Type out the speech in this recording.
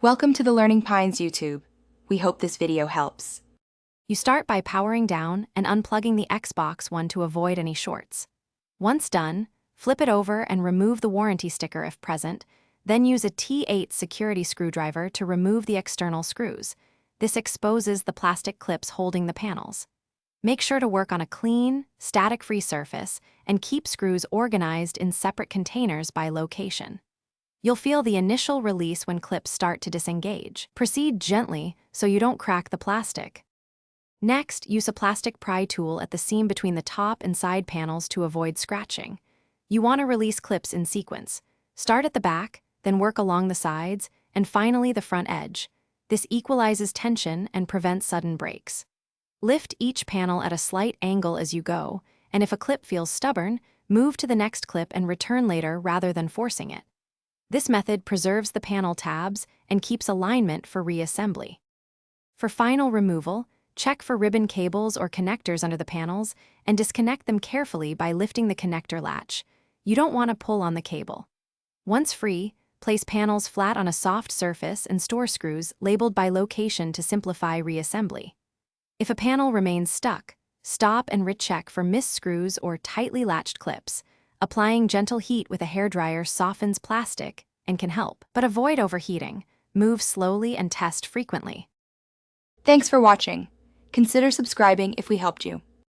Welcome to the Learning Pines YouTube. We hope this video helps. You start by powering down and unplugging the Xbox One to avoid any shorts. Once done, flip it over and remove the warranty sticker if present, then use a T8 security screwdriver to remove the external screws. This exposes the plastic clips holding the panels. Make sure to work on a clean, static-free surface and keep screws organized in separate containers by location. You'll feel the initial release when clips start to disengage. Proceed gently so you don't crack the plastic. Next, use a plastic pry tool at the seam between the top and side panels to avoid scratching. You want to release clips in sequence. Start at the back, then work along the sides, and finally the front edge. This equalizes tension and prevents sudden breaks. Lift each panel at a slight angle as you go, and if a clip feels stubborn, move to the next clip and return later rather than forcing it. This method preserves the panel tabs and keeps alignment for reassembly. For final removal, check for ribbon cables or connectors under the panels and disconnect them carefully by lifting the connector latch. You don't want to pull on the cable. Once free, place panels flat on a soft surface and store screws labeled by location to simplify reassembly. If a panel remains stuck, stop and recheck for missed screws or tightly latched clips. Applying gentle heat with a hairdryer softens plastic and can help, but avoid overheating. Move slowly and test frequently. Thanks for watching. Consider subscribing if we helped you.